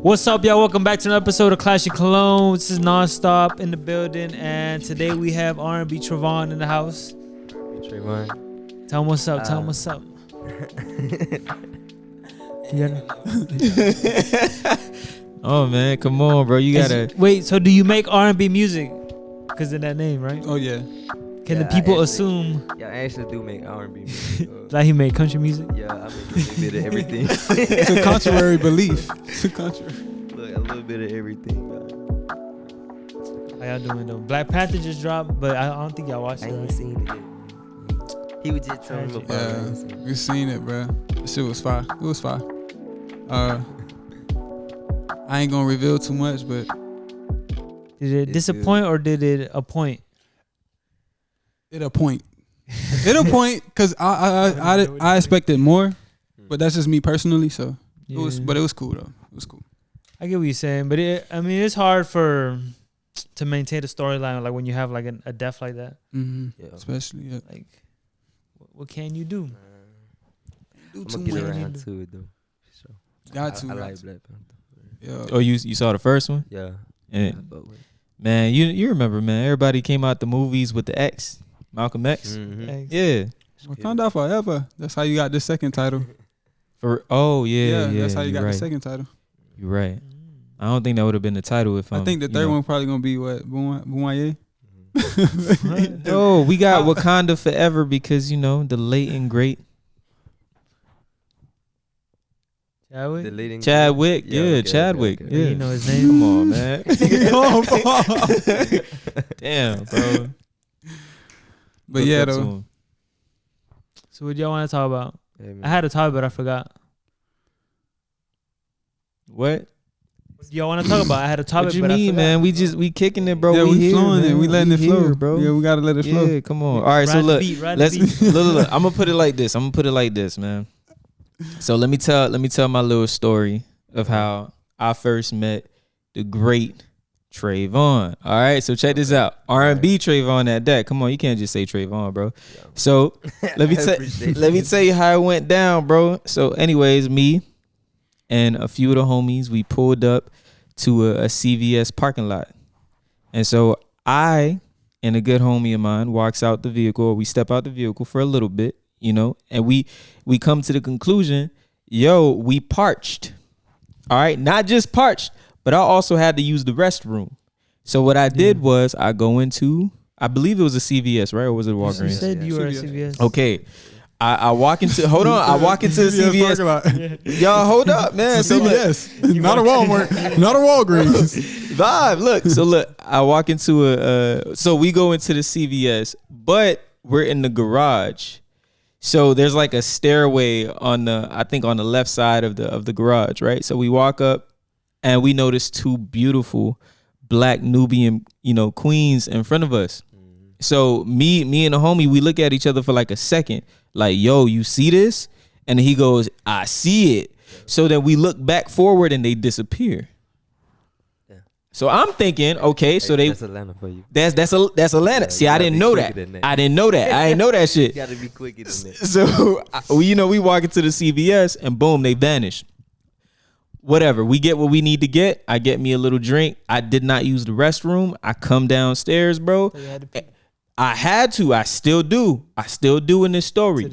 What's up, y'all? Welcome back to another episode of Classic Colognes. This is NonStop in the building, and today we have RnB Trevon in the house. Trevon. Tell him what's up. Tell him what's up. Oh man, come on, bro. You gotta wait. So, do you make R&B music? Because of that name, right? Oh yeah. Can the people assume? Yeah, I actually do make R&B music. Like he made country music? Yeah, I make a little bit of everything. It's a contrary belief. It's a contrary. Look, a little bit of everything. How y'all doing though? Black Panther just dropped, but I don't think y'all watched it. I ain't seen it yet. He was just telling me about it. Yeah, we seen it, bro. That shit was fire. It was fire. I ain't gonna reveal too much, but did it disappoint or did it appoint? It'll point. It'll point because I expected more, but that's just me personally. So it was cool though. It was cool. I get what you're saying, but it's hard to maintain the storyline like when you have like a death like that. Mm-hmm. Yeah. Especially like, what can you do? I'm gonna get around to it though. So got to. I like Black Panther. Yeah. Oh, you saw the first one? Yeah. Man, you remember, man? Everybody came out the movies with the X. Malcolm X. Mm-hmm. Yeah. Wakanda forever. That's how you got the second title. Yeah. That's how you got the second title. You're right. I don't think that would have been the title if I think the third one probably gonna be what Bouanye. No, we got Wakanda forever because the late and great Chadwick. Chadwick. Okay. Yeah, you know his name. Come on, man. Damn, bro. But yeah, though. So what y'all want to talk about? Hey, I had a topic, but I forgot. What y'all want to talk about? I had a topic. What you mean, man? We kicking it, bro. Yeah, we flowing it. We letting it flow, bro. Yeah, we gotta let it flow. Yeah, come on. All right, so look, look. I'm gonna put it like this. Man. So let me tell my little story of how I first met the great Trevon. All right, so check this out. RnB Trevon at that. Come on, you can't just say Trevon, bro. So let me tell you how it went down, bro. So anyways, me and a few of the homies, we pulled up to a CVS parking lot. And so I and a good homie of mine walks out the vehicle, or we step out the vehicle for a little bit, and we come to the conclusion, we parched. All right, not just parched, but I also had to use the restroom. So what I did was I go into, I believe it was a CVS, right? Or was it Walgreens? You said you were a CVS. Okay. I walk into, hold on, I walk into the CVS. Y'all, hold up, man. So CVS, not a Walmart, not a Walgreens. Vibe, look. So look, I walk into so we go into the CVS, but we're in the garage. So there's like a stairway on the left side of the garage, right? So we walk up and we notice two beautiful black Nubian, queens in front of us. So me and the homie, we look at each other for like a second, like, yo, you see this? And he goes, I see it. So then we look back forward and they disappear. Yeah. So I'm thinking, okay, so that's Atlanta for you. That's Atlanta. See, I didn't know that. I didn't know that shit. You gotta be quicker than that. So we walk into the CVS and boom, they vanish. Whatever, we get what we need to get. I get me a little drink. I did not use the restroom. I come downstairs, bro. So you had to pee. I had to. I still do. In this story.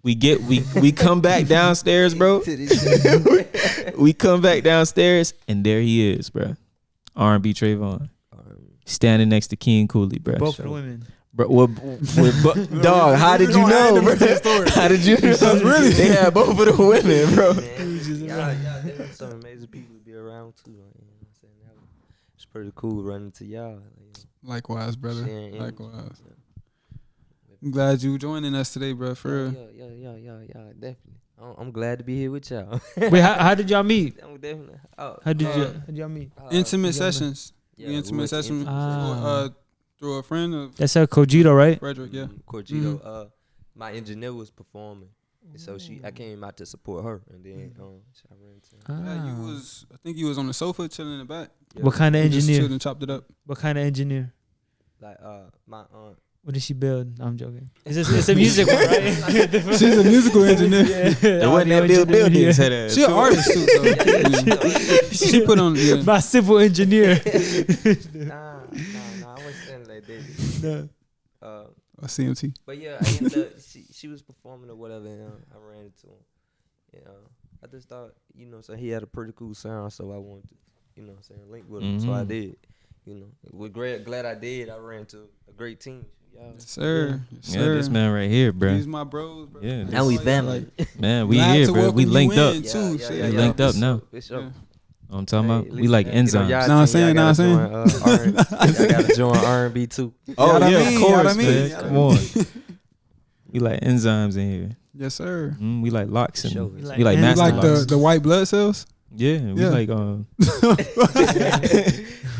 We come back downstairs, bro. We come back downstairs and there he is, bro. RnB Trevon, standing next to King Cooley, bro. Both the women. Bro, dog, how did you know? How did you know? Really? They had both of the women, bro. Y'all some amazing people to be around too. You know what I'm saying? It's pretty cool running to y'all. Likewise, brother. Likewise. I'm glad you joining us today, bro. For real. Yeah, definitely. I'm glad to be here with y'all. Wait, how did y'all meet? I'm definitely. How did y'all meet? Intimate sessions. Intimate sessions through a friend. That's a Cogito, right? Frederick, yeah. Cogito. Mm-hmm. My engineer was performing. And so I came out to support her, and then I ran into yeah, I think you was on the sofa chilling in the back. Yeah. What kind of engineer? Just chilled and chopped it up. What kind of engineer? Like my aunt What did she build? No, I'm joking. It's a music one, right? She's a musical engineer. It wasn't that Bill Buildings head ass. She an artist too. So. She put on. Yeah. My civil engineer. Nah, I wasn't saying like that. No. A CMT. But yeah, I ended up, she was performing or whatever, and I ran into him. And I just thought, so he had a pretty cool sound, so I wanted to, link with him. So I did. Glad I did. I ran to a great team. Yes, sir. Yes, Yeah, sir. this man right here, bro. He's my bros, bro. Yeah, Now we family. Man, we Glad here, to bro. welcome We you linked up. in, too. We linked up now. For sure. Yeah. I'm talking about. Hey, We like enzymes. Know what I'm saying? I gotta join RnB too. Oh what I yeah, mean, of what I course, mean. man. Come on. We like enzymes in here. Yes, sir. We like locks and Sure. we like like You master like locks. the white blood cells? Yeah, we Yeah. like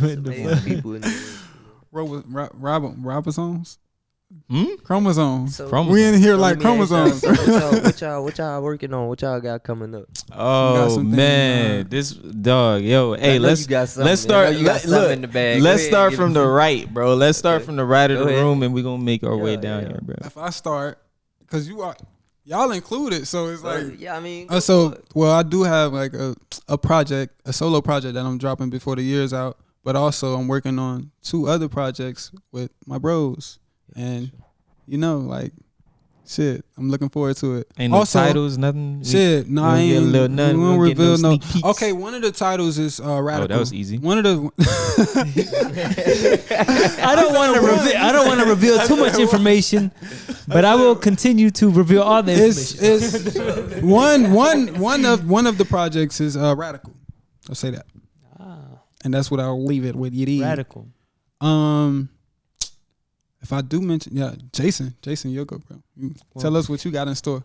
Amazing people in there. Ribosomes? Hmm? Chromosomes. So, Chromosomes. We in here so like let me ask chromosomes. y'all, what y'all working on? What y'all got coming up? Oh some man, things, this dog, yo, I hey, know let's you got something. let's I know start. you got something in the bag. Go Let's ahead, start give from it the to me. right, bro. Let's start Okay. from the right of Go the ahead. room, and we're gonna make our way Yeah, down yeah. here, bro. If I start, because y'all included, so it's like. Yeah, I mean. Well, I do have like a project, a solo project that I'm dropping before the year's out. But also, I'm working on 2 other projects with my bros, and like, shit, I'm looking forward to it. Ain't no also, titles, nothing. Shit, no, we I don't get a ain't. little nothing, We we won't don't get no reveal no. sneak peeks. Okay, one of the titles is Radical. Oh, that was easy. One of the. I don't want to reveal too much information, but I will continue to reveal all the information. It's one of the projects is Radical. I'll say that, and that's what I'll leave it with. Radical. If I do mention, Jason, you'll go, bro. Tell us what you got in store.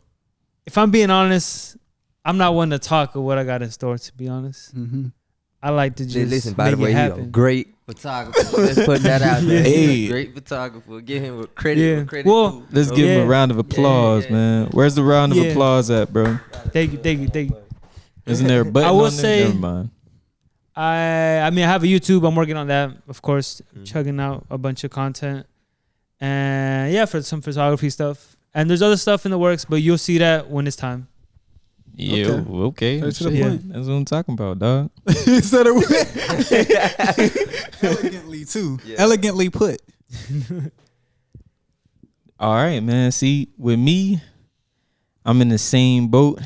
If I'm being honest, I'm not one to talk of what I got in store. To be honest, Mm-hmm. I like to just Listen, by make the way, it he's a happen. great photographer. Let's put that out there. Hey. He's a great photographer. Give him credit. Yeah. Where credit Well, due. Let's give him Yeah. a round of applause, yeah. man. Where's the round of Yeah. applause at, bro? Thank you. Isn't there a button I will on there? say- Never mind. I mean, I have a YouTube. I'm working on that, of course, Mhm. chugging out a bunch of content, and yeah, for some photography stuff. And there's other stuff in the works, but you'll see that when it's time. Yeah, okay. Straight to the Shit. point. That's what I'm talking about, dog. Instead of elegantly too, Yeah. elegantly put. All right, man. See, with me, I'm in the same boat.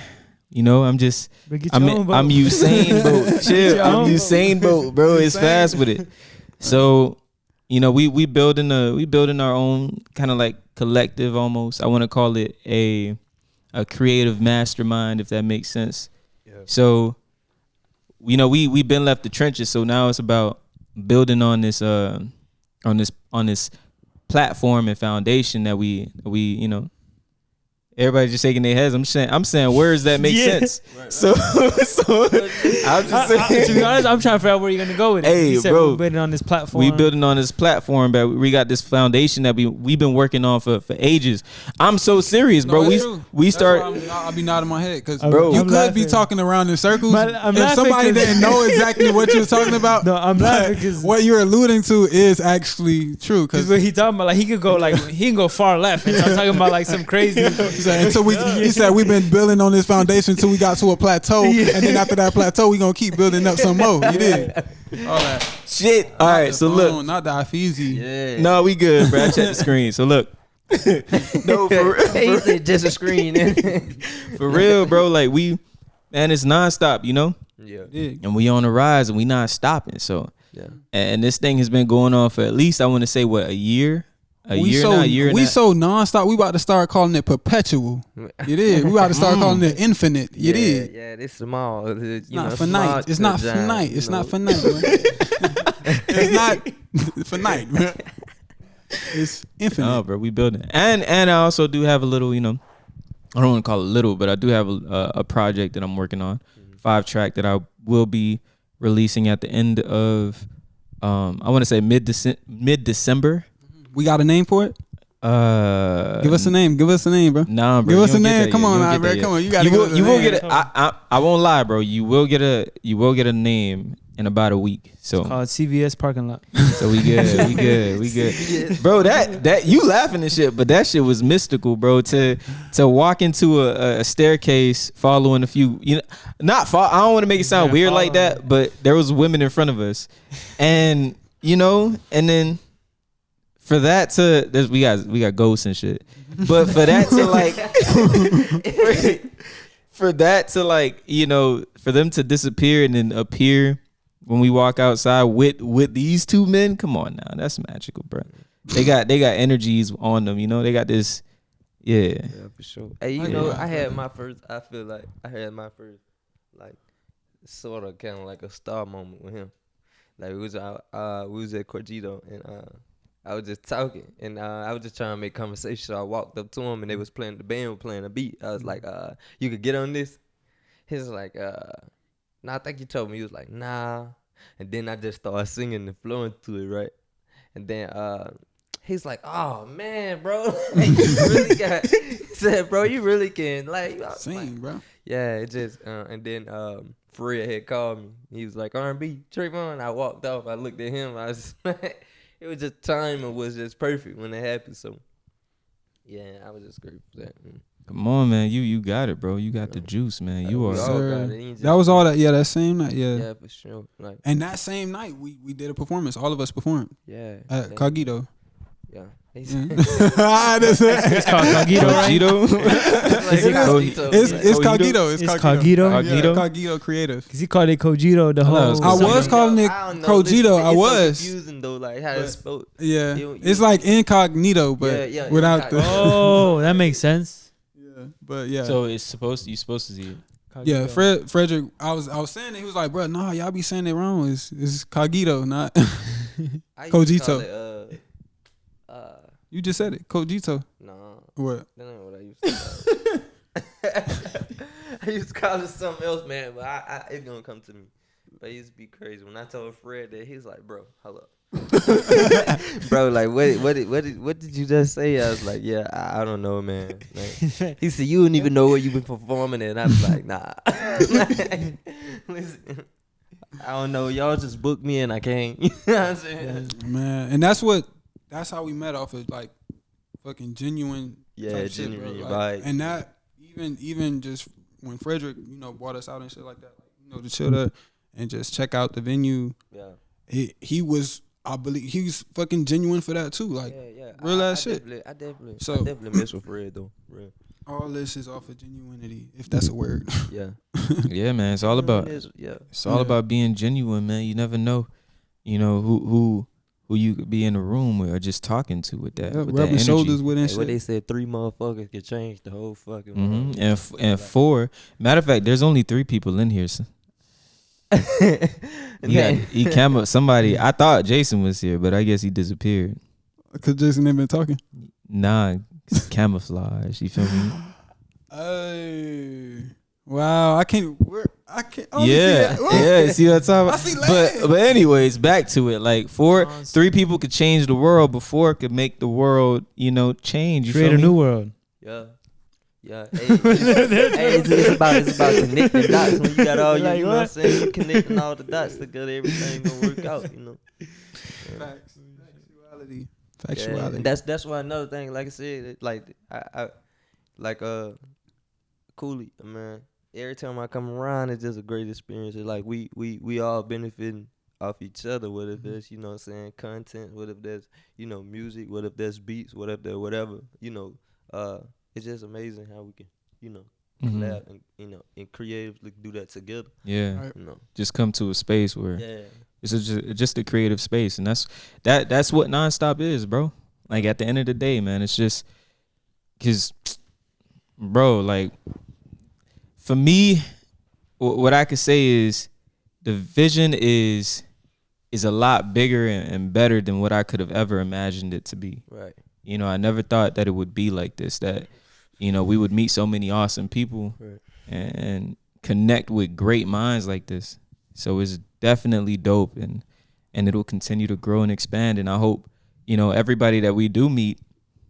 I'm just But get I'm your own vote. I'm Usain Bolt. Chill. your I'm own Usain Bolt, bro. It's fast with it. So, we building our own kind of like collective almost. I want to call it a creative mastermind, if that makes sense. Yeah. So, we been left the trenches. So now it's about building on this platform and foundation that we everybody just shaking their heads. I'm saying words that make Yeah. sense. So I'm just saying. To be honest, I'm trying to figure out where you're gonna go with it. Hey, You said bro, we're building on this platform. We building on this platform, but we got this foundation that we've been working on for ages. I'm so serious, bro. We start. I'll be nodding my head because Bro. you I'm could be laughing. talking around in circles. I'm if laughing somebody 'cause- didn't know exactly what you were talking about, No, I'm but laughing 'cause- what you're alluding to is actually true. Because Because what he talking about, like he can go far left and start talking about like some crazy. he said we've been building on this foundation until we got to a plateau, and then after that plateau, we gonna keep building up some more. You did all that. Shit. All right. So look. Not the Ifeezy. Yeah. No, we good, bro. I checked the screen. So look. No, He said just a screen. for real, bro. Like it's nonstop, Yeah. and we on the rise and we not stopping. So, Yeah. and this thing has been going on for at least I want to say a year. We so nonstop. We about to start calling it perpetual. You did. We about to start calling it infinite. You did. Yeah, this small. It's not for night. It's not for night. It's not for night. It's not for night, man. It's infinite. Oh, bro, we building. And I also do have a little, I don't want to call it little, but I do have a project that I'm working on, 5-track that I will be releasing at the end of, I want to say mid-December. We got a name for it? Give us a name. Give us a name, bro. Nah, bro. Give us you a don't get name. that Come yet. on, You don't bro. get that Come yet. on. You gotta. You will give us a get name. it. I won't lie, bro. You will get a name in about a week. So Called CVS parking lot. So we good. Bro, that you laughing and shit, but that shit was mystical, bro. To walk into a staircase following a few, I don't want to make it sound weird like that, but there was women in front of us. And and then for that we got ghosts and shit. But for that to like for that to like, for them to disappear and then appear when we walk outside with these two men, come on now, that's magical, bro. They got energies on them, they got this, yeah, for sure. Hey, I feel like I had my first like sort of kind of like a star moment with him. Like we was at Cogito and I was just talking and I was just trying to make conversation. So I walked up to him and the band was playing a beat. I was like, you could get on this? He was like, nah, I think you told me. He was like, nah. And then I just started singing and flowing to it, right? And then he's like, oh man, bro. He said, bro, you really can sing, like, bro. Yeah, it just and then Fred had called me. He was like, RnB Trevon. I walked off. I looked at him. I was it was just timing was just perfect when it happened. So yeah, I was just grateful for that. Come on, man, you got it, bro. You got the juice, man. You are. That was all that. Yeah, that same night. Yeah. Yeah, for sure. Like, and that same night, we did a performance. All of us performed. Yeah. At Cogito. Yeah. It's called Cogito, right? It's Cogito. It's Cogito. Cogito Creative. Cause he called it Cogito. The whole. I was calling it Cogito. I was. So confusing though, like how it's spelled. Yeah, it's like incognito, but without the. Oh, that makes sense. Yeah, but yeah. So you supposed to see it. Cogito. Yeah, Frederick. I was saying it. He was like, bro, nah, y'all be saying it wrong. It's Cogito, not Cogito. You just said it, Cogito. No. What? That ain't what I used to call. I used to call it something else, man, but it's gonna come to me. But it used to be crazy. When I told Fred that, he's like, bro, hold up. Bro, like what did you just say? I was like, yeah, I don't know, man. Like, he said, you don't even know where you been performing at. And I was like, nah. Listen, I don't know. Y'all just booked me and I came. You know what I'm saying? Man, and that's how we met, off of like fucking genuine type genuine shit, bro. vibe. Like, and that even just when Frederick, brought us out and shit like that, like, to chill there and just check out the venue. Yeah. He was, I believe he's fucking genuine for that too. Like, real ass shit. I definitely mess with Fred though. Real. All this is off of genuinity, if that's a word. Yeah. Yeah, man. It's all about It's all about being genuine, man. You never know, who you could be in a room with or just talking to with that. With rubbing shoulders with and shit. What they said, 3 motherfuckers could change the whole fucking world. And 4. Matter of fact, there's only 3 people in here. So. Somebody. I thought Jason was here, but I guess he disappeared. Cause Jason ain't been talking. Nah, camouflage. You feel me? Hey, wow! I can't. Yeah. See what I'm talking about? I see but anyways, back to it. Like 3 people could change the world, but 4 could make the world, change. You create a new world. Yeah. Yeah, it's about connecting dots. When you got all your, you know what I'm saying, you connecting all the dots together, everything gonna work out, Factuality. Yeah, that's why another thing, like I said, like Cooley, man. Every time I come around, it's just a great experience. It's like we all benefiting off each other. What if there's, content? What if there's, music? What if there's beats? What if there whatever? It's just amazing how we can, collab and, and creatively do that together. Yeah. Just come to a space where it's just a creative space, and that's what NonStop is, bro. Like at the end of the day, man, it's just because, bro, like for me, what I could say is the vision is a lot bigger and better than what I could have ever imagined it to be. Right. I never thought that it would be like this, that, we would meet so many awesome people and connect with great minds like this. So it's definitely dope, and it'll continue to grow and expand. And I hope, everybody that we do meet,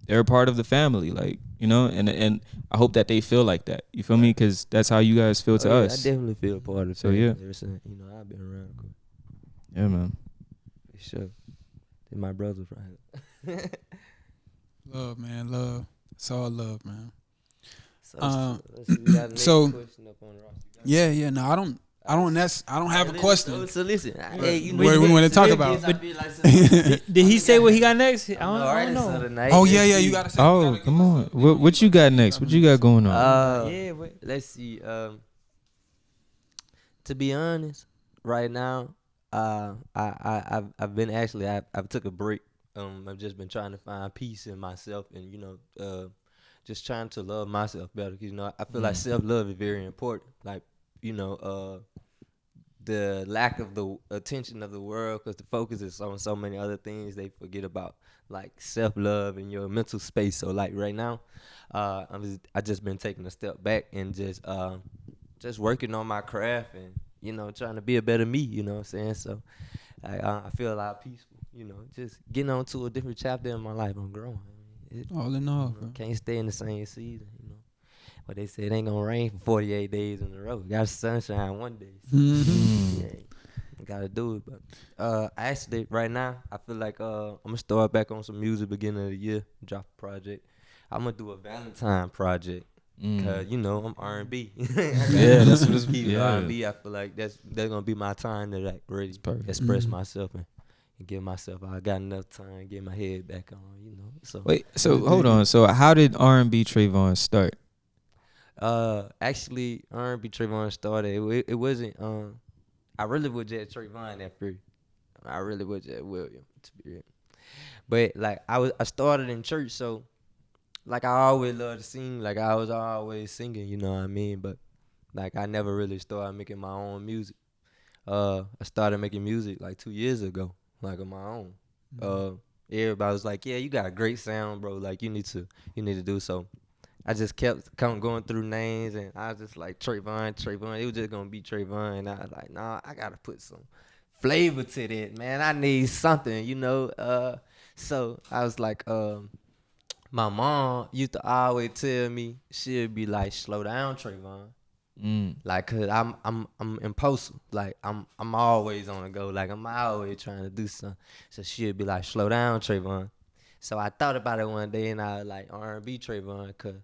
they're a part of the family, like, and I hope that they feel like that. You feel me? Because that's how you guys feel to us. I definitely feel a part of it. So, yeah. I've been around. Yeah, man. For sure. They're my brothers right here. Love, man, love. It's all love, man. So, let's see, we got a next so- question up on the roster. Yeah. No, I don't have a question. So listen, hey, you know, What we want to talk about? Did he say what he got next? I don't know. Oh yeah, you gotta say. Oh, come on. What you got next? What you got going on? Yeah, but Let's see. To be honest, right now, I've been actually I've took a break. I've just been trying to find peace in myself, and just trying to love myself better. 'Cause, I feel like self-love is very important. Like, the lack of the attention of the world, because the focus is on so many other things, they forget about like self-love and your mental space. So like right now, I just been taking a step back and just working on my craft and trying to be a better me. You know what I'm saying? So I feel a lot peaceful. Just getting on to a different chapter in my life. I'm growing. All in all, bro. Can't stay in the same season. But they said it ain't gonna rain for 48 days in a row. Got sunshine one day. So gotta do it. But actually, right now, I feel like I'm gonna start back on some music beginning of the year. Drop a project. I'm gonna do a Valentine project. Cause I'm R&B. Yeah, that's what it's. Keep Yeah. R&B. I feel like that's gonna be my time to like really perfect. express myself and give myself. I got enough time to get my head back on. So Wait, so hold on. So how did RnB Trevon start? Actually, RnB Trevon started. It wasn't. I really was just Trevon at first. I really was just William, to be real. But like I started in church, so like I always loved to sing. Like I was always singing, you know what I mean. But like I never really started making my own music. I started making music like 2 years ago, like on my own. Everybody was like, "Yeah, you got a great sound, bro. Like you need to do so." I just kept going through names, and I was just like Trevon. It was just gonna be Trevon, and I was like, nah, I gotta put some flavor to that, man. I need something, So I was like, my mom used to always tell me, she'd be like, slow down, Trevon. Like, cause I'm impulsive. Like I'm always on the go. Like I'm always trying to do something. So she'd be like, slow down, Trevon. So I thought about it one day, and I was like, RnB Trevon, cause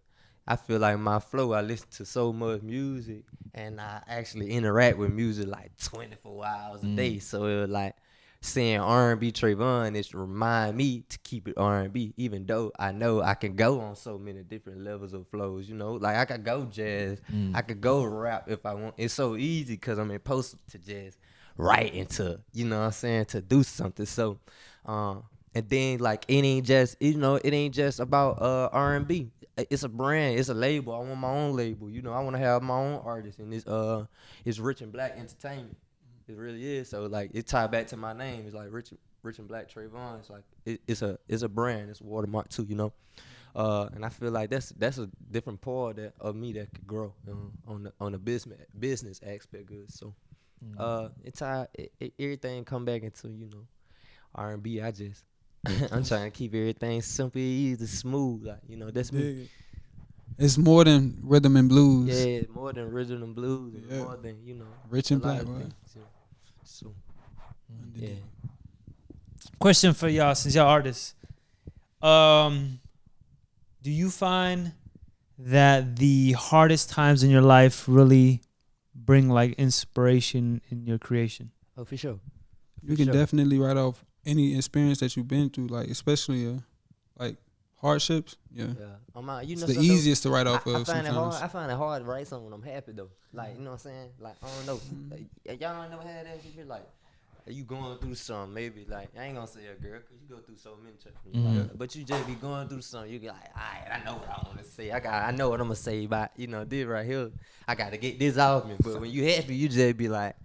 I feel like my flow, I listen to so much music, and I actually interact with music like 24 hours a day. So it was like saying RnB Trevon, it remind me to keep it R&B, even though I know I can go on so many different levels of flows. Like I could go jazz, I could go rap if I want. It's so easy because I'm impulsive to just write into, to do something. So, and then like it ain't just about R&B. It's a brand, it's a label. I want my own label. I want to have my own artist, and it's Rich and Black Entertainment. It really is. So like it tied back to my name. It's like Rich and Black Trevon. It's like it's a brand. It's a watermark too. And I feel like that's a different part of me that could grow on the business aspect of it. So everything come back into R&B. I'm trying to keep everything simple, easy, smooth. Like that's me. It's more than rhythm and blues. Yeah, it's more than rhythm and blues. Yeah. More than Rich and Black. So Yeah. question for y'all, since y'all artists, do you find that the hardest times in your life really bring like inspiration in your creation? Oh, for sure. You can definitely write off any experience that you've been through, like especially like hardships. Yeah. It's the easiest to write off of sometimes. I find it hard to write something when I'm happy though. Like, you know what I'm saying? Like, I don't know. Like, y'all ain't never had that shit. Like, you going through something, maybe like I ain't gonna say a girl, cause you go through so many things. Like, but you just be going through something. You be like, alright, I know what I want to say. I know what I'm gonna say about this right here. I gotta get this off me. But when you happy, you just be like.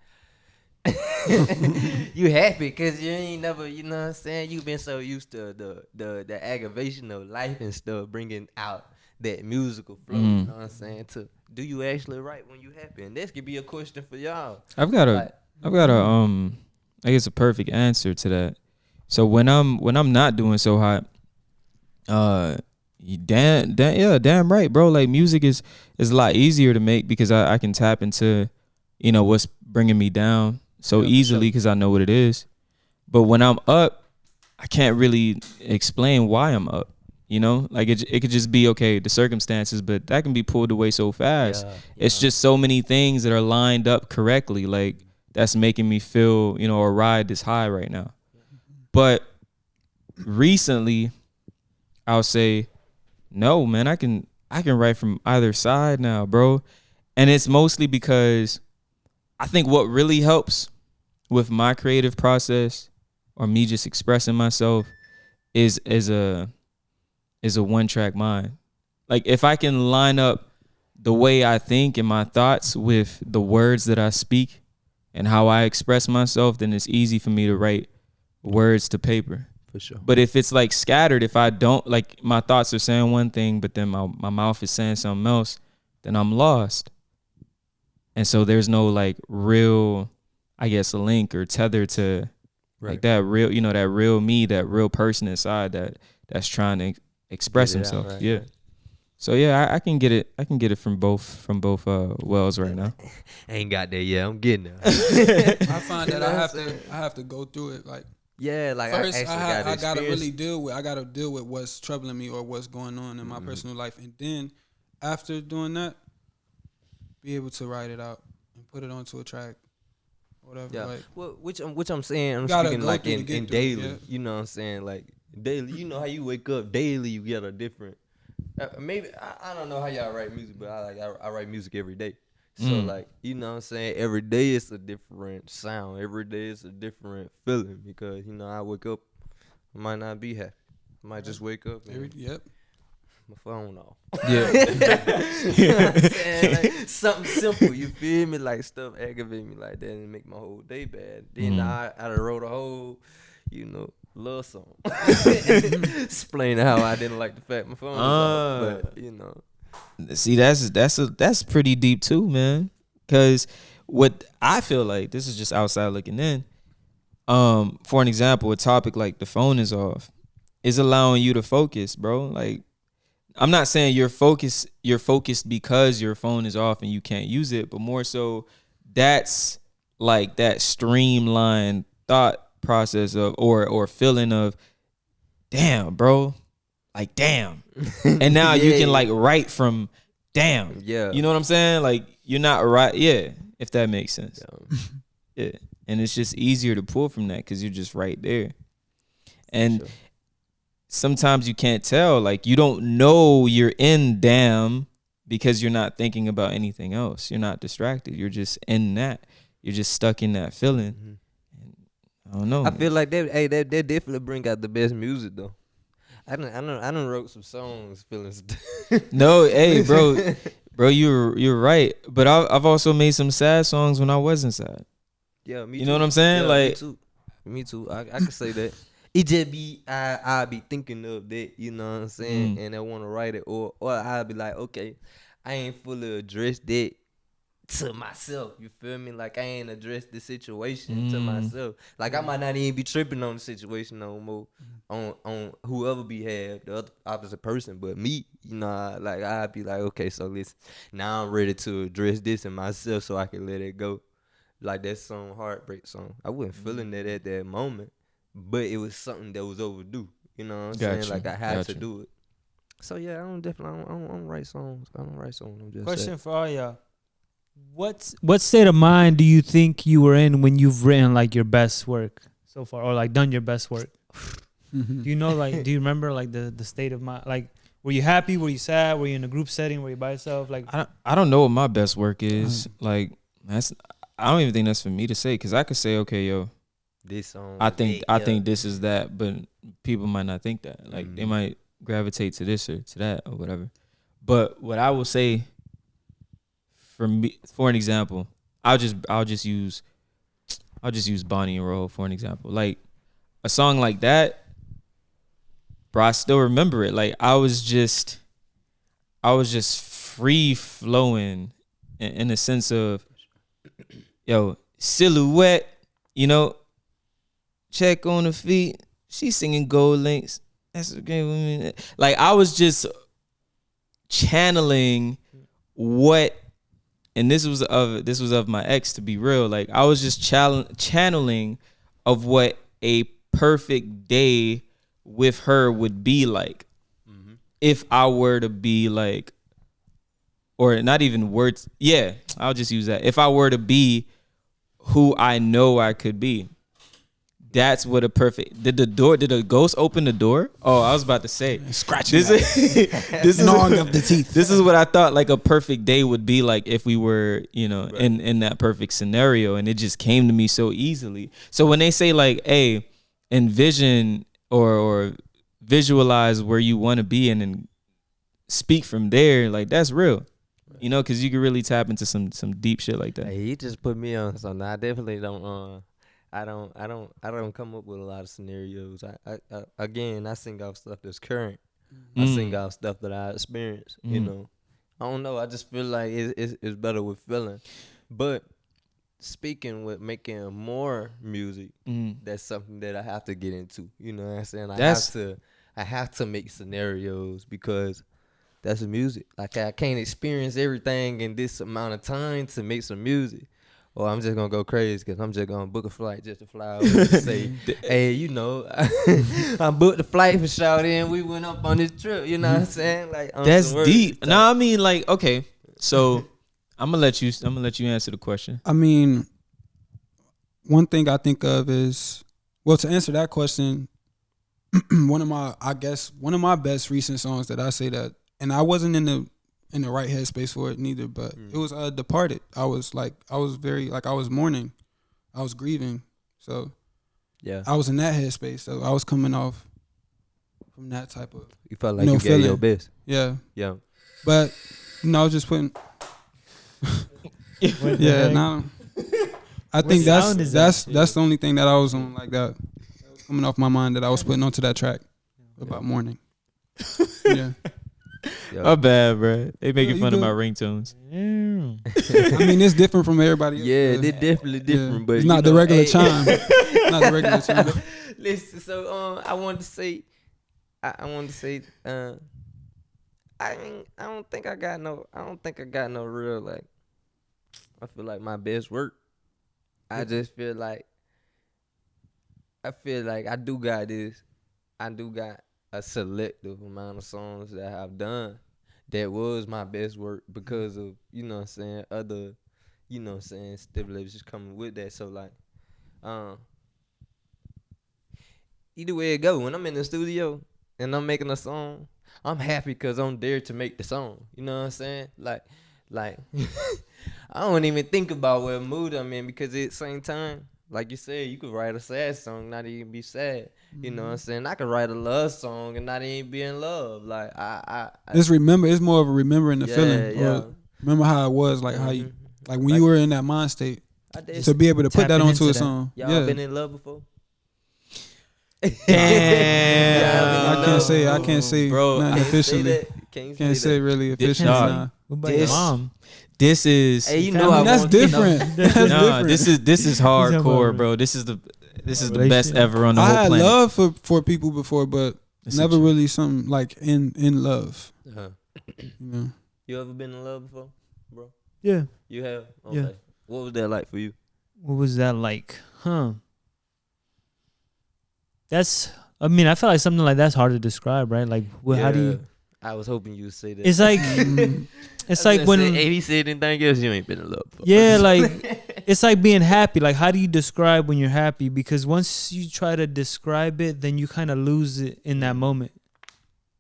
You happy because you ain't never, you know what I'm saying? You've been so used to the aggravation of life and stuff, bringing out that musical flow. You know what I'm saying? Do you actually write when you happy? And this could be a question for y'all. I've got a I guess a perfect answer to that. So when I'm not doing so hot, damn right, bro. Like music is a lot easier to make because I can tap into, what's bringing me down. so easily because I know what it is. But when I'm up, I can't really explain why I'm up. You know, like it could just be okay, the circumstances, but that can be pulled away so fast. It's just so many things that are lined up correctly. Like that's making me feel, you know, or ride this high right now. But recently, I'll say, no, man, I can write from either side now, bro. And it's mostly because I think what really helps with my creative process or me just expressing myself is a one-track mind. Like if I can line up the way I think and my thoughts with the words that I speak and how I express myself, then it's easy for me to write words to paper. For sure. But if it's like scattered, if I don't, like my thoughts are saying one thing, but then my mouth is saying something else, then I'm lost. And so there's no like real, I guess, link or tether to like that real, you know, that real me, that real person inside that's trying to express himself. Right? Yeah. So yeah, I can get it. I can get it from both wells right now. I ain't got there yet. I'm getting there. I find that I have to go through it like. Yeah, like first, I gotta really deal with what's troubling me or what's going on in my personal life, and then after doing that, be able to write it out and put it onto a track, whatever. Yeah, like, well, which I'm saying, I'm speaking like in daily. Yeah. You know what I'm saying, like daily. You know how you wake up daily, you get a different. Maybe I don't know how y'all write music, but I write music every day. So like, you know what I'm saying, every day it's a different sound. Every day it's a different feeling because, you know, I wake up, I might not be happy. I might just wake up and my phone off. Yeah. You know what I'm saying? Like, something simple, you feel me? Like stuff aggravate me like that and make my whole day bad. Then I wrote a whole, you know, love song. Explaining how I didn't like the fact my phone was off. But, you know. See, that's pretty deep too, man. Cause what I feel like, this is just outside looking in. For an example, a topic like the phone is off is allowing you to focus, bro. Like, I'm not saying you're focused because your phone is off and you can't use it, but more so that's like that streamlined thought process of or feeling of, damn, bro. Like, damn. And now you can like write from damn. Yeah. You know what I'm saying? Like, you're not right. Yeah. If that makes sense. Yeah. And it's just easier to pull from that because you're just right there. And sometimes you can't tell. Like, you don't know you're in damn because you're not thinking about anything else. You're not distracted. You're just in that. You're just stuck in that feeling. Mm-hmm. I don't know. I feel like that definitely bring out the best music though. I done wrote some songs feeling. No, hey, bro, you're right. But I've also made some sad songs when I wasn't sad. Yeah, me too. You know what I'm saying? Yeah, like, me too. I can say that. It just be I be thinking of that. You know what I'm saying? And I want to write it, or I'll be like, okay, I ain't fully addressed that to myself. You feel me? Like I ain't addressed the situation to myself. Like I might not even be tripping on the situation no more. On whoever behave, the other opposite person, but me, you know, like I'd be like, okay, so listen, now I'm ready to address this in myself so I can let it go. Like that song, Heartbreak Song, I wasn't feeling that at that moment, but it was something that was overdue. You know what I'm saying? Like I had to do it. So yeah, I don't write songs. I don't write songs. I'm just question for all y'all. What state of mind do you think you were in when you've written like your best work so far, or like done your best work? Do you know, like, do you remember like the state of mind? Like, were you happy? Were you sad? Were you in a group setting? Were you by yourself? Like, I don't know what my best work is. Like, I don't even think that's for me to say, because I could say, okay, yo, this song. I think this is that, but people might not think that. Like, they might gravitate to this or to that or whatever. But what I will say, for me, for an example, I'll just use Bonnie and Roll for an example. Like a song like that, bro, I still remember it. Like I was just free flowing in the sense of, yo, silhouette, you know, check on the feet. She's singing Gold Links. That's okay. Like I was just channeling what and this was of my ex, to be real. Like I was just channeling of what a perfect day with her would be like if I were to be like, or not even words. Yeah, I'll just use that. If I were to be who I know I could be. That's what a perfect. Did a ghost open the door? Oh, I was about to say. Scratching this gnawing of the teeth. This is what I thought like a perfect day would be like if we were, in that perfect scenario, and it just came to me so easily. So when they say like, hey, envision or visualize where you want to be and then speak from there, like that's real. Because you can really tap into some deep shit like that. Hey, he just put me on something. I definitely don't. I don't come up with a lot of scenarios. I sing off stuff that's current. I sing off stuff that I experienced. I don't know. I just feel like it's better with feeling. But speaking with making more music, that's something that I have to get into. You know what I'm saying? I have to make scenarios because that's the music. Like I can't experience everything in this amount of time to make some music. Or I'm just gonna go crazy because I'm just gonna book a flight just to fly over and say, hey, I booked the flight for Shawty and we went up on this trip. You know what I'm saying? Like that's deep. No, I mean like okay. So I'm gonna let you answer the question. I mean, one thing I think of is, well, to answer that question, one of my best recent songs that I say that, and I wasn't in the right headspace for it neither, but it was Departed. I was mourning. I was grieving. So yeah, I was in that headspace. So I was coming off from that type of, you felt like you gave your best. Yeah. Yeah. But I was just putting yeah, no. I think that's the only thing that I was on like that. That was coming off my mind that I was putting onto that track about mourning. Yeah. My bad, bro. They making fun of my ringtones. I mean, it's different from everybody else. Yeah, they're definitely different, but it's not the regular chime. Not the regular chime. Listen, so I wanted to say, I don't think I got no real like. I feel like my best work. I just feel like I do got this. I do got a selective amount of songs that I've done that was my best work because of, other, stipulations coming with that. So like, either way it go, when I'm in the studio and I'm making a song, I'm happy because I'm there to make the song. You know what I'm saying? Like I don't even think about what mood I'm in because at the same time, like you said, you could write a sad song, not even be sad. You know what I'm saying? I could write a love song and not even be in love. Like it's more of a remembering the feeling. Yeah. Remember how it was, like how you, like when you were in that mind state, to be able to put that onto a song. Y'all been in love before? Damn. I can't say bro, nothing officially. Can't say really officially. Nah. What about your mom? This is. Hey, that's different. That's different. This is hardcore, bro. This is the best ever on the whole planet. I had love for people before, but never really something like in love. You ever been in love before, bro? Yeah. You have? Okay. Yeah. What was that like for you? What was that like? I mean, I feel like something like that's hard to describe, right? Like, how do you? I was hoping you would say that. It's like, it's like when if he said anything else, you ain't been in love before. Yeah, like it's like being happy. Like, how do you describe when you're happy? Because once you try to describe it, then you kind of lose it in that moment.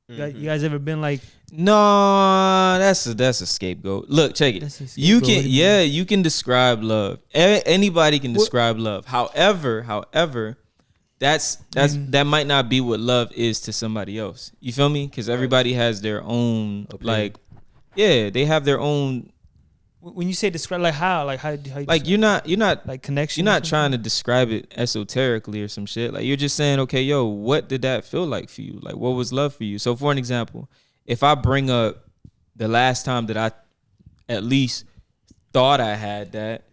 You guys ever been like? No, that's a scapegoat. Look, check it. You can describe love. Anybody can describe love. However, that might not be what love is to somebody else. You feel me? Because everybody has their own they have their own. When you say describe, like how like you're not like connection. You're not trying to describe it esoterically or some shit. Like you're just saying, okay, yo, what did that feel like for you? Like what was love for you? So for an example, if I bring up the last time that I at least thought I had that,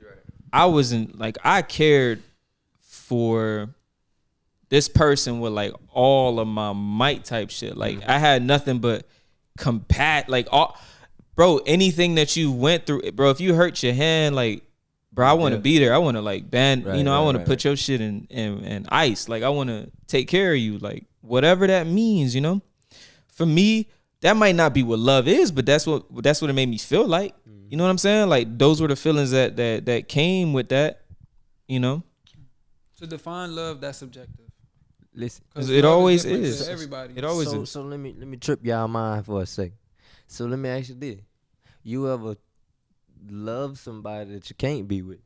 I wasn't like I cared for this person with like all of my might type shit. Like I had nothing but bro, anything that you went through, bro, if you hurt your hand, like, bro, I want to be there. I want to like band, Right, I want to right, put your shit in ice. Like, I want to take care of you, like whatever that means, For me, that might not be what love is, but that's what it made me feel like. You know what I'm saying? Like, those were the feelings that came with that, To define love, that's subjective. Listen, because it always different is. to everybody. It always so is. so let me trip y'all mind for a second. So let me ask you this: you ever love somebody that you can't be with?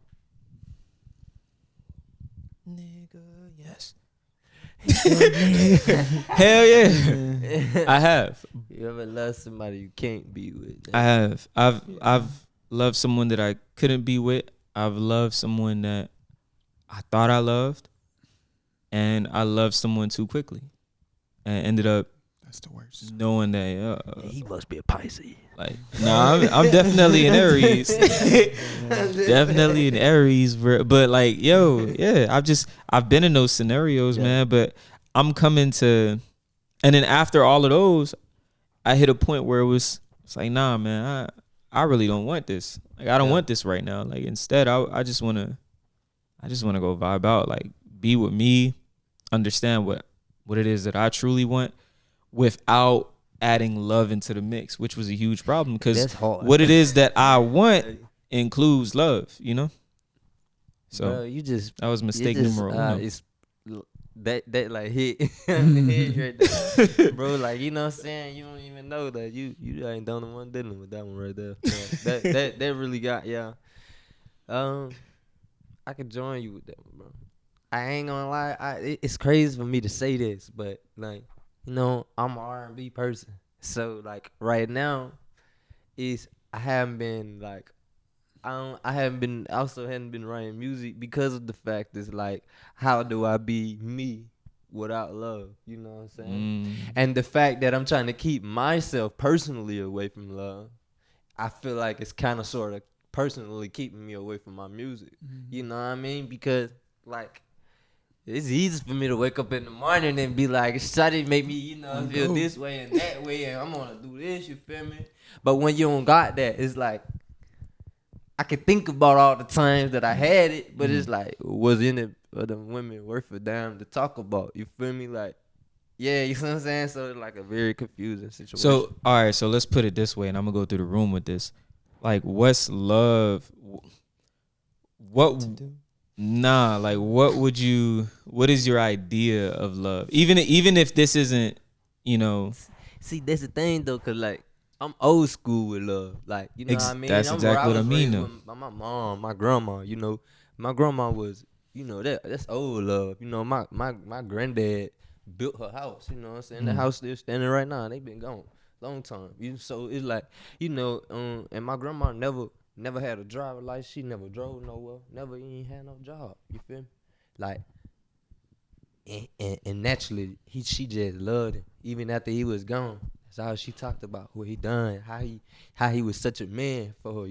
Nigga, yes. Hell yeah. I have. You ever love somebody you can't be with? I have. I've loved someone that I couldn't be with. I've loved someone that I thought I loved, and I loved someone too quickly, and ended up That's the worst. knowing that he must be a Pisces. like, I'm definitely an Aries. Definitely an Aries, but like, yo, yeah, I've been in those scenarios, man. But I'm coming to, and then after all of those, I hit a point where it's like, nah, man, I really don't want this. Like, I don't want this right now. Like, instead, I just wanna go vibe out, like, be with me, understand what it is that I truly want, without adding love into the mix, which was a huge problem, because what it is that I want includes love, So bro, you just that was mistake numero uno. It's that like hit on the head right there. Bro, like, you know what I'm saying? You don't even know that you ain't done the one dealing with that one right there. that really got I could join you with that one, bro. I ain't gonna lie, it's crazy for me to say this, but like, I'm an R&B person, so like right now, I haven't been like, I hadn't been writing music because of the fact is like, how do I be me without love? You know what I'm saying? And the fact that I'm trying to keep myself personally away from love, I feel like it's kind of sort of personally keeping me away from my music. You know what I mean? Because like, it's easy for me to wake up in the morning and be like, "Shawty make me, feel this way and that way, and I'm gonna do this." You feel me? But when you don't got that, it's like, I can think about all the times that I had it, but it's like, was any of them women worth a damn to talk about? You feel me? Like, yeah, you see what I'm saying? So it's like a very confusing situation. So, all right, so let's put it this way, and I'm gonna go through the room with this. Like, what's love? What what is your idea of love? Even if this isn't, See, that's the thing though, cause like, I'm old school with love. Like, you know what I mean? That's exactly what I mean though. My mom, my grandma, my grandma was, that's old love. My granddad built her house, you know what I'm saying? The house still standing right now. They been gone long time. So it's like, and my grandma never had a driver license. She never drove nowhere. Never even had no job. You feel me? Like, and naturally, she just loved him. Even after he was gone, that's all she talked about, what he done, how he was such a man for her,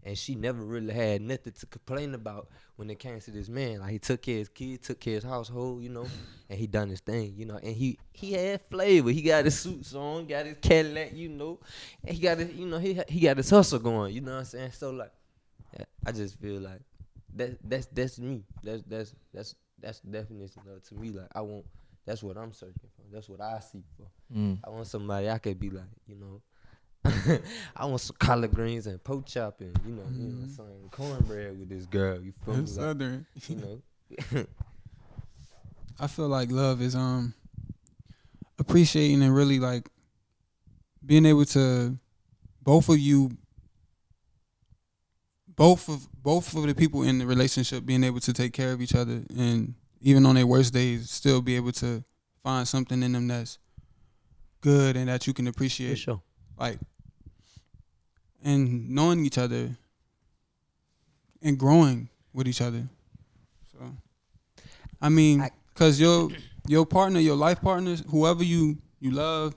And she never really had nothing to complain about when it came to this man. Like, he took care of his kids, took care of his household, and he done his thing, And he had flavor. He got his suits on, got his Cadillac, and he got his, he got his hustle going. You know what I'm saying? So like, I just feel like that's me. That's the definition of it to me. Like, that's what I'm searching for. That's what I seek for. I want somebody I could be like, I want some collard greens and pork chop and, some cornbread with this girl. You feel me? Southern. Like, I feel like love is appreciating and really like being able to both of the people in the relationship being able to take care of each other, and even on their worst days still be able to find something in them that's good and that you can appreciate. for sure. Like, and knowing each other and growing with each other. So, I mean, because your partner, your life partners, whoever you love,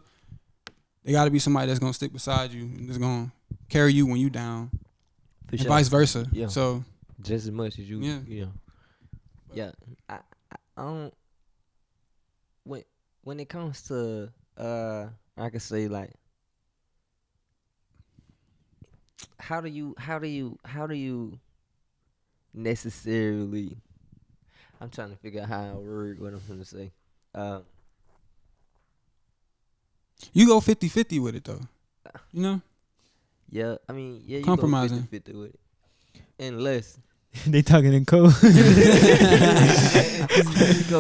they got to be somebody that's going to stick beside you and that's going to carry you when you down, and vice versa. Yeah. So, just as much as you, Yeah. I don't, when it comes to, I could say like, how do you necessarily? I'm trying to figure out how I word what I'm gonna say. You go 50-50 with it though. You know? Yeah, I mean, yeah, you Compromising. go 50-50 with it. Unless They talking in code. you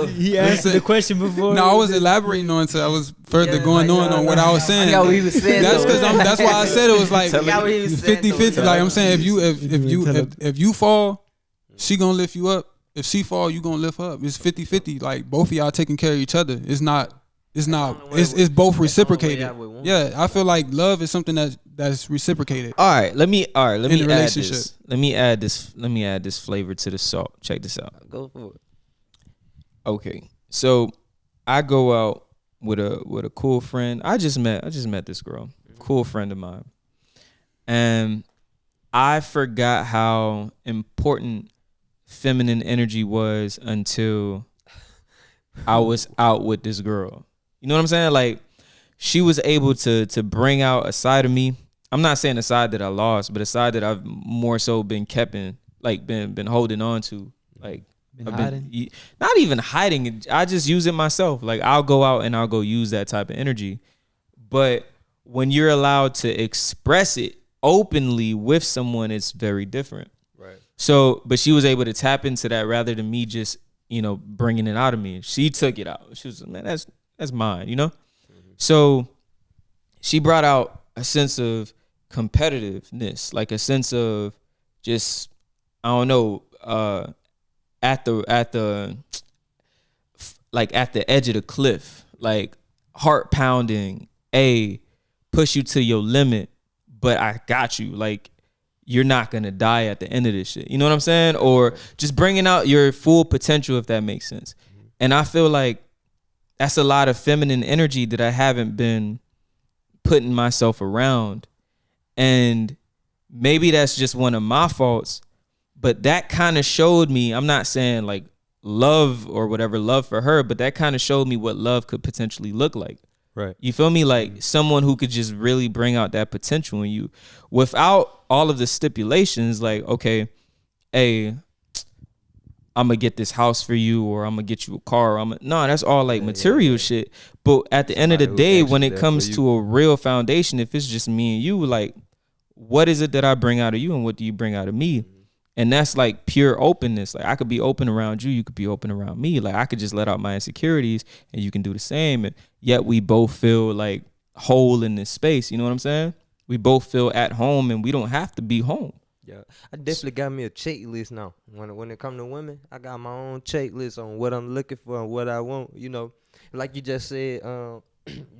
He answered the question before. No, I was elaborating on it. So I was further going on what I was saying. I got what he was saying. That's because that's why I said it was like I got what he was saying, 50-50. Like I'm saying, if you fall, Mm-hmm. she gonna lift you up. If she fall, you gonna lift her up. It's 50-50. Like both of y'all taking care of each other. It's both reciprocated. Yeah, I feel like love is something that's reciprocated. All right, let me add relationship. this. Let me add this flavor to the salt. Check this out. Go for it. Okay, so I go out with a cool friend. I just met this girl, cool friend of mine, and I forgot how important feminine energy was until I was out with this girl. You know what I'm saying? Like, she was able to bring out a side of me. I'm not saying a side that I lost, but a side that I've more so been been holding on to. Like, hiding? Not even hiding. I just use it myself. Like, I'll go out and I'll go use that type of energy. But when you're allowed to express it openly with someone, it's very different. Right. So, but she was able to tap into that rather than me just, bringing it out of me. She took it out. She was, man, that's mine, Mm-hmm. So she brought out a sense of competitiveness, like a sense of just, I don't know, at the edge of the cliff, like heart pounding, push you to your limit, but I got you. Like, you're not gonna die at the end of this shit. You know what I'm saying? Or just bringing out your full potential, if that makes sense. Mm-hmm. And I feel like that's a lot of feminine energy that I haven't been putting myself around. And maybe that's just one of my faults, but that kind of showed me, I'm not saying like love or whatever, love for her, but that kind of showed me what love could potentially look like. Right. You feel me? Like someone who could just really bring out that potential in you without all of the stipulations. Like, okay, hey, I'm gonna get this house for you, or I'm gonna get you a car. No, that's all like material shit. But at the end of the day, when it comes to a real foundation, if it's just me and you, like, what is it that I bring out of you, and what do you bring out of me? And that's like pure openness. Like, I could be open around you, you could be open around me. Like, I could just let out my insecurities and you can do the same. And yet we both feel like whole in this space. You know what I'm saying? We both feel at home and we don't have to be home. Yeah, I definitely got me a checklist now. When it come to women, I got my own checklist on what I'm looking for and what I want. Like you just said, you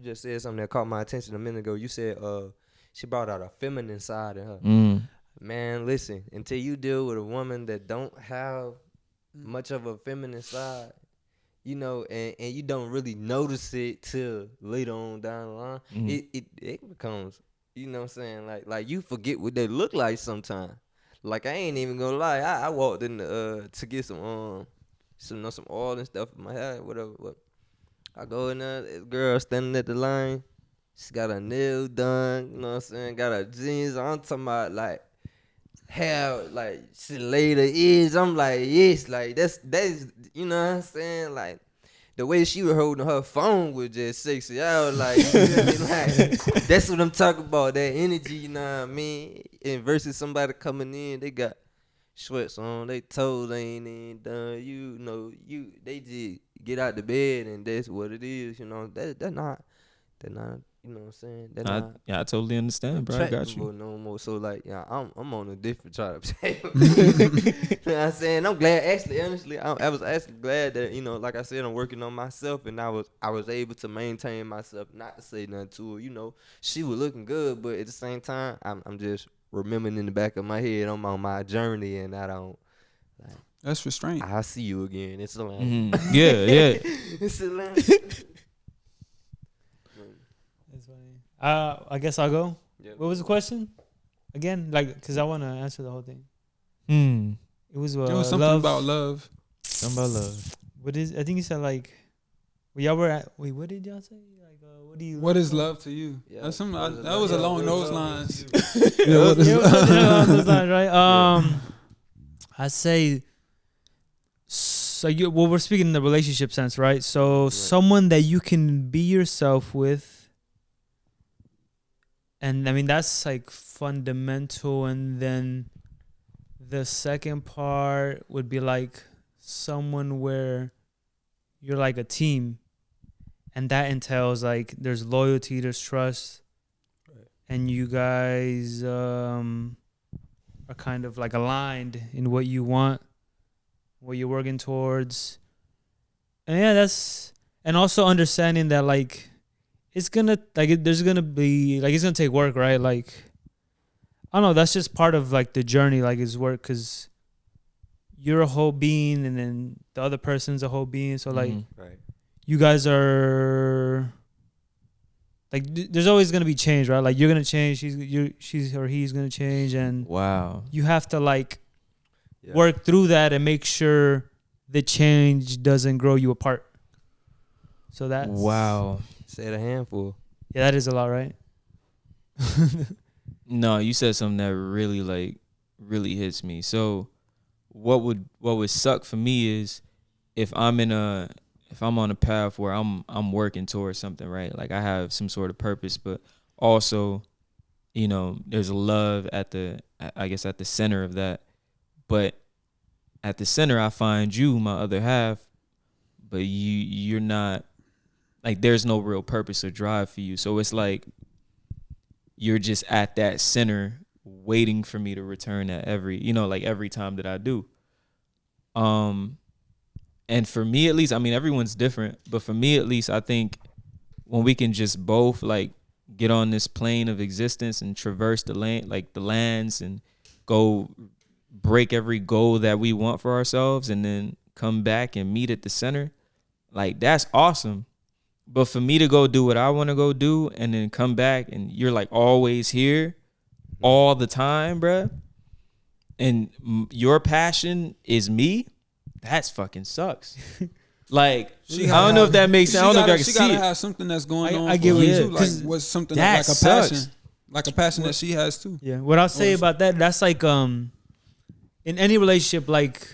just said something that caught my attention a minute ago. You said she brought out a feminine side in her. Man, listen, until you deal with a woman that don't have much of a feminine side, and you don't really notice it till later on down the line, it becomes, you know what I'm saying, like you forget what they look like sometimes. Like, I ain't even gonna lie, I walked in to get some oil and stuff in my hair, whatever. I go in there, this girl standing at the line, she got her nails done, you know what I'm saying, got her jeans on. I'm talking about like hair, like she laid her ears. I'm like, yes, like that's you know what I'm saying, like the way she was holding her phone was just sexy. I was like, you feel me? Like, that's what I'm talking about, that energy, you know what I mean? And versus somebody coming in, they got sweats on, they toes ain't even done, they just get out the bed and that's what it is, they're not, you know what I'm saying? I totally understand, bro. I got you. No more. So like, yeah, I'm on a different type of table. You know what I'm saying? I'm glad, actually, honestly, I was actually glad that, like I said, I'm working on myself, and I was able to maintain myself, not to say nothing to her. She was looking good, but at the same time, I'm just remembering in the back of my head, I'm on my journey, and I don't. Like, that's restraint. I'll see you again. It's a line. Yeah. It's a line. I guess I'll go. Yeah. What was the question again? Like, because I want to answer the whole thing. It was something love. about love. Something about love. What is? I think you said like, Y'all were at, wait, what did y'all say? Like, what do you? What is love to you? Yeah. That's something. What is That love? was Yeah, along what is those love lines. to Yeah, what is It was love? something along those lines, right? I say. So well, we're speaking in the relationship sense, right? So someone that you can be yourself with, and I mean that's like fundamental. And then the second part would be like someone where you're like a team, and that entails like there's loyalty, there's trust, and you guys are kind of like aligned in what you want, what you're working towards. And yeah, that's, and also understanding that like it's gonna like there's gonna be like it's gonna take work, right? Like I don't know, that's just part of like the journey, like it's work, because you're a whole being and then the other person's a whole being, so like Right. you guys are like there's always gonna be change, right? Like you're gonna change, she's or he's gonna change, and Wow. you have to like Yeah. work through that and make sure the change doesn't grow you apart. So that's Wow. Said a handful. Yeah, that is a lot, right? No, you said something that really hits me. So what would suck for me is if I'm on a path where I'm working towards something, right? Like I have some sort of purpose, but also, there's a love at the center of that. But at the center I find you, my other half, but you're not, like there's no real purpose or drive for you. So it's like you're just at that center waiting for me to return at every time that I do. And for me at least, I mean everyone's different, but for me at least, I think when we can just both like get on this plane of existence and traverse the lands and go break every goal that we want for ourselves and then come back and meet at the center, like that's awesome. But for me to go do what I want to go do and then come back and you're like always here all the time, bruh, and your passion is me, that's fucking sucks. Like, I don't know if that makes sense. I don't know if I can see it. She gotta have something that's going on. I get what you you like what's something like a passion. Like a passion that she has too. Yeah. What I'll say about that's like in any relationship, like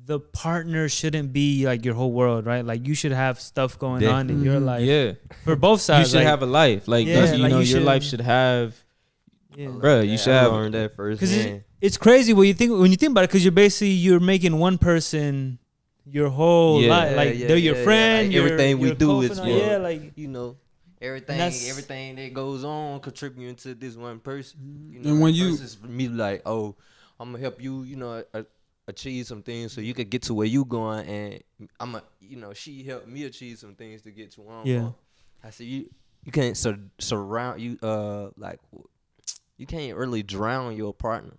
the partner shouldn't be like your whole world, right? Like you should have stuff going on in your life. Yeah. For both sides. You should have a life. Like, your life should have, bruh, you should have. learned that first. Because it's crazy when you think about it, because you're making one person your whole life. Like they're your friend. Like, everything we do is Everything that goes on contributing to this one person. And when you versus me like, oh, I'm gonna help you, achieve some things so you could get to where you going, and she helped me achieve some things to get to where I'm going. I said you can't surround you like you can't really drown your partner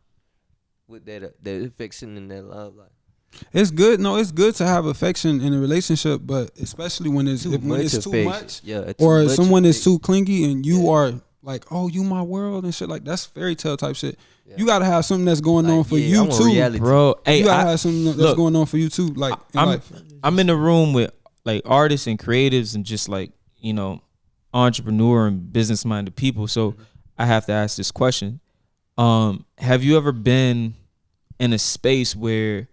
with that affection and that love. Like it's good. No, it's good to have affection in a relationship, but especially when it's too much, or someone is too clingy and you are like, oh, you my world and shit. Like that's fairy tale type shit. Yeah. You gotta have something that's going on for you too, bro. Hey, you gotta have something that's going on for you too. Like I'm in the room with like artists and creatives and just like entrepreneur and business minded people. So I have to ask this question: have you ever been in a space where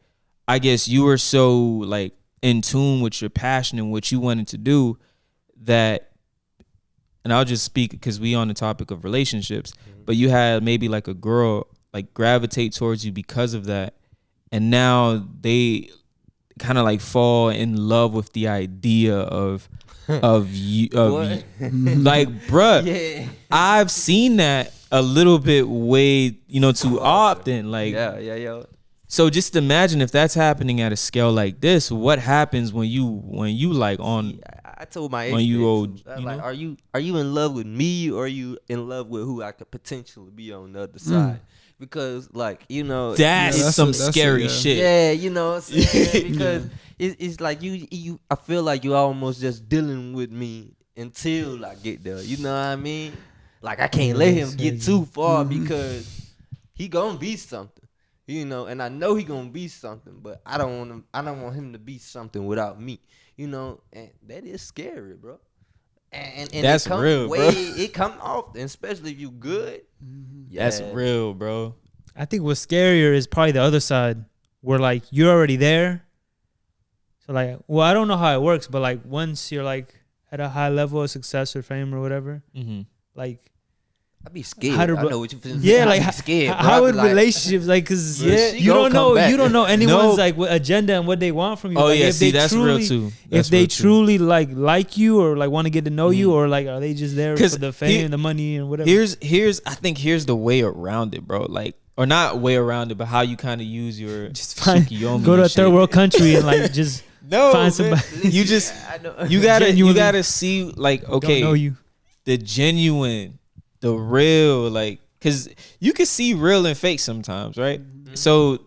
I guess you were so like in tune with your passion and what you wanted to do that, and I'll just speak because we on the topic of relationships, but you had maybe like a girl like gravitate towards you because of that, and now they kind of like fall in love with the idea of you, like, bruh, I've seen that a little bit way too often, like So just imagine if that's happening at a scale like this, what happens when you like on? I told my when you old, like, are you in love with me, or are you in love with who I could potentially be on the other side? Because like that's some scary shit. Yeah, you know what I'm saying? Because it's like you I feel like you almost just dealing with me until I get there. You know what I mean? Like I can't let him get too far because he gonna be something. You know, and I know he gonna be something, but I don't want him to be something without me. You know, and that is scary, bro. And that's real, bro. It come often, especially if you good. Yeah. That's real, bro. I think what's scarier is probably the other side, where like you're already there. So like, well, I don't know how it works, but like once you're like at a high level of success or fame or whatever, like I'd be scared. How to I know what you feel. yeah, like I'd be scared, bro. how I'd would be like, relationships like? Cause Yeah, you don't know anyone's No. like agenda and what they want from you. Oh like, yeah, if see, they that's truly, real too. If That's they real too. truly like you or like want to get to know you, or like are they just there for 'Cause the fame and the money and whatever? I think here's the way around it, bro. Like, or not way around it, but how you kind of use your just find Tsukiyomi go to a and third shit. world country and like just No, find man. somebody. You just I know. you Genuinely gotta see like, okay, don't know you. the genuine, the real, like, cause you can see real and fake sometimes, right? So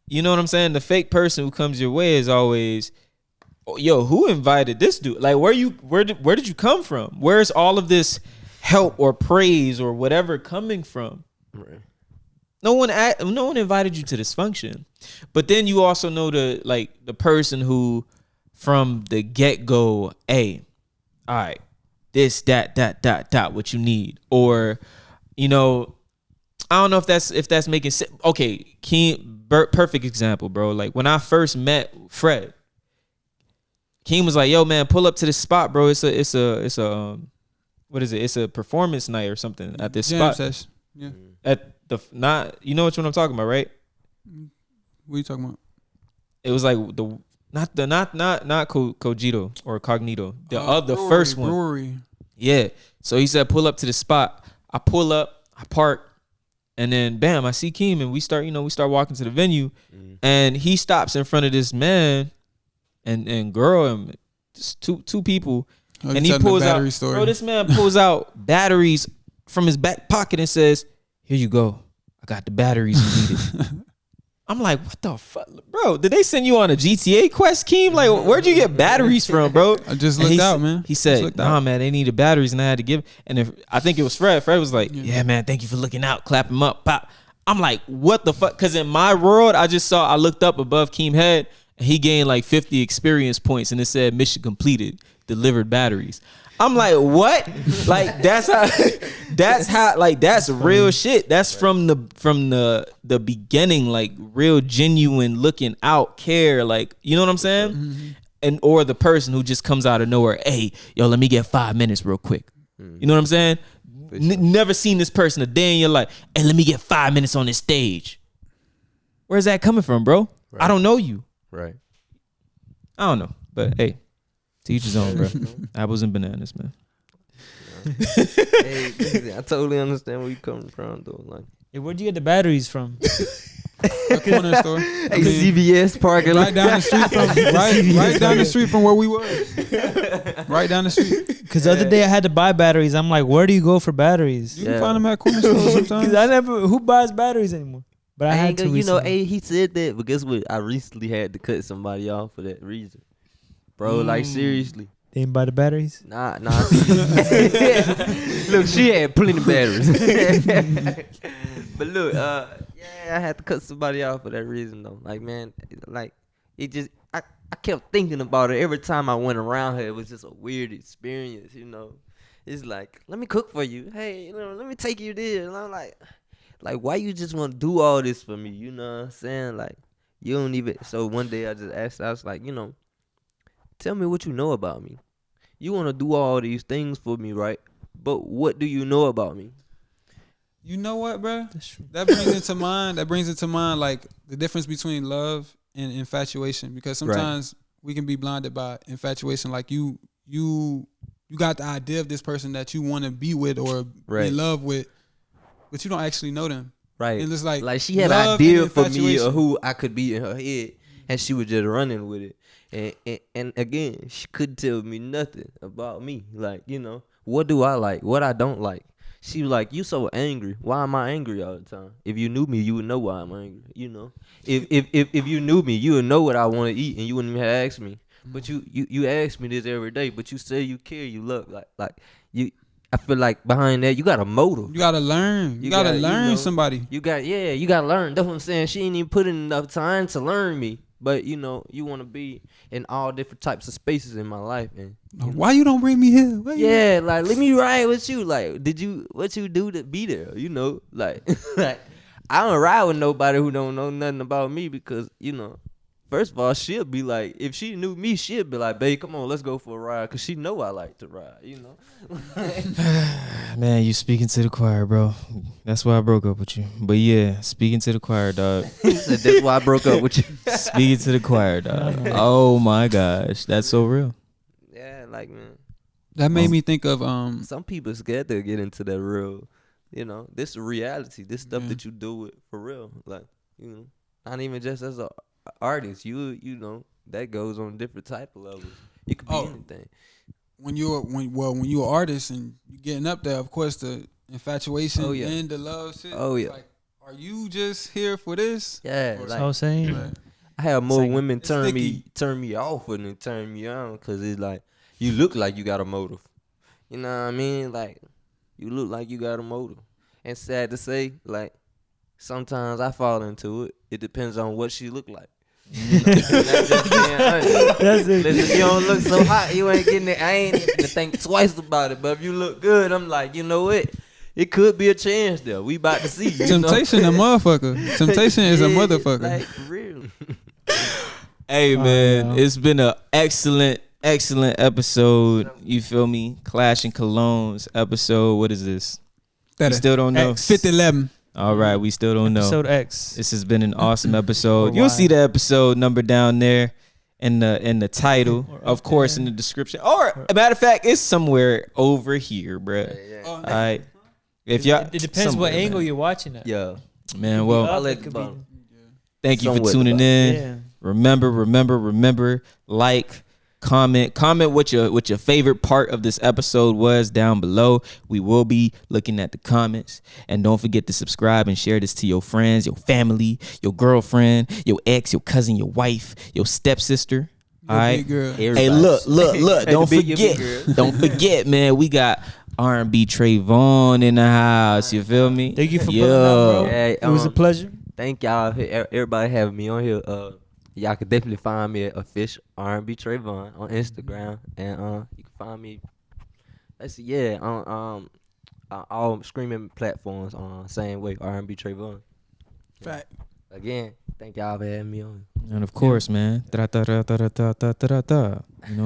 you know what I'm saying? The fake person who comes your way is always, oh, yo, who invited this dude? Like, where did you come from? Where's all of this help or praise or whatever coming from? Right. No one invited you to this function. But then you also know the person who from the get-go, hey, all right, this, that, what you need. Or, you know, I don't know if that's making sense. Okay, perfect example, bro. Like when I first met Fred, Keem was like, yo, man, pull up to this spot, bro. It's a what is it? It's a performance night or something at this Jam spot. session. Yeah. At the you know which one I'm talking about, right? What are you talking about? It was like not Cogito or Cognito. The Brewery, first one. Brewery. Yeah. So he said, pull up to the spot. I pull up, I park, and then bam, I see Keem, and we start walking to the venue, and he stops in front of this man and girl and just two people, Oh, and you he telling the pulls out. battery story. Bro, this man pulls out batteries from his back pocket and says, "Here you go. I got the batteries you needed." I'm like, what the fuck, bro? Did they send you on a GTA quest, Keem? Like, where'd you get batteries from, bro? I just And looked out, man. He Just said, looked nah, out. man, they needed batteries, and I had to give. And I think it was Fred. Fred was like, yeah, man, thank you for looking out. Clap him up, pop. I'm like, what the fuck? Because in my world, I looked up above Keem head, and he gained like 50 experience points, and it said mission completed, delivered batteries. I'm like, what? Like that's how like that's real shit. That's from the beginning, like real genuine looking out care, like, you know what I'm saying? Mm-hmm. And or the person who just comes out of nowhere, hey, yo, let me get 5 minutes real quick. You know what I'm saying? Never seen this person a day in your life. Hey, let me get 5 minutes on this stage. Where's that coming from, bro? Right. I don't know you. Right. I don't know. But hey, to each his own, bro. Apples and bananas, man. Hey, listen, I totally understand where you coming from, though. Like, Hey, where'd you get the batteries from? A corner store. hey, CVS parking lot. Right down the street from right down the street from where we was. Right down the street. Because the other day I had to buy batteries. I'm like, where do you go for batteries? You can find them at corner stores sometimes. Because who buys batteries anymore? But I had to. You know, recently. hey, he said that, but guess what? I recently had to cut somebody off for that reason, bro. Like seriously. They didn't buy the batteries. Nah. Look, she had plenty of batteries. But look, yeah, I had to cut somebody off for that reason though. Like, man, like it just I kept thinking about it every time I went around her. It was just a weird experience, you know. It's like, let me cook for you. Hey, you know, let me take you there. And I'm like, why you just want to do all this for me? You know what I'm saying? Like, you don't even. So one day I just asked, I was like, you know, tell me what you know about me. You want to do all these things for me, right? But what do you know about me? You know what, bro? That's true. That brings into mind like the difference between love and infatuation, because sometimes we can be blinded by infatuation. Like you got the idea of this person that you want to be with or be in love with, but you don't actually know them. Right. And it's like she had an idea for me of who I could be in her head, and she was just running with it. And again, she couldn't tell me nothing about me. Like, you know, what do I like? What I don't like? She was like, you so angry. Why am I angry all the time? If you knew me, you would know why I'm angry. You know, if you knew me, you would know what I want to eat, and you wouldn't even have asked me. But you ask me this every day. But you say you care, you love, like you. I feel like behind that you got a motive. You gotta learn. You gotta learn somebody. You gotta learn. That's what I'm saying. She ain't even put in enough time to learn me. But you want to be in all different types of spaces in my life, and why you don't bring me here? Like let me ride with you. Like, what you do to be there? Like, like I don't ride with nobody who don't know nothing about me because first of all, she'll be like, if she knew me, she'd be like, babe, come on, let's go for a ride, because she know I like to ride, Man, you speaking to the choir, bro. That's why I broke up with you. But yeah, speaking to the choir, dog. He said, that's why I broke up with you. Speaking to the choir, dog. Oh my gosh, that's so real. Yeah, like, man. That made me think of some people scared to get into that real, this reality, this stuff that you do it for real. Like, not even just as a artist, that goes on different type of levels. It could be anything. When you're an artist and you're getting up there, of course the infatuation and the love shit. Oh yeah. Like, are you just here for this? Yeah, that's what I was saying. Right. I have more like, women turn me off than turn me on, because it's like you look like you got a motive. You know what I mean? Like, you look like you got a motive. And sad to say, like, sometimes I fall into it. It depends on what she look like. That's it. Listen, if you don't look so hot, you ain't getting it. I ain't even think twice about it. But if you look good, I'm like, you know what? It could be a chance there. We about to see. Temptation a motherfucker. Temptation is a motherfucker. Like, for real. Hey man, it's been an excellent episode. You feel me? Clash and Colognes episode. What is this? We still don't know. 5011. All right, we still don't know. Episode X. This has been an awesome episode. You'll see the episode number down there in the title, of course, in the description. Or a matter of fact, it's somewhere over here, bruh. Yeah. All right. If y'all, It depends what angle you're watching at. Yeah. Man, well, I'll let you thank you for tuning in. Yeah. Remember, like, comment what your favorite part of this episode was down below. We will be looking at the comments, and don't forget to subscribe and share this to your friends, your family, your girlfriend, your ex, your cousin, your wife, your stepsister. All right. Hey, look. Don't forget, man. We got RnB Trevon in the house. You feel me? Thank you for putting up, bro. Hey, It was a pleasure. Thank y'all, everybody having me on here. Y'all can definitely find me at official RnB Trevon on Instagram, and you can find me. Let's see, on all streaming platforms same way, RnB Trevon. Fact. Again, thank y'all for having me on. And of course, man. You know what I'm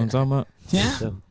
talking about? Yeah. So.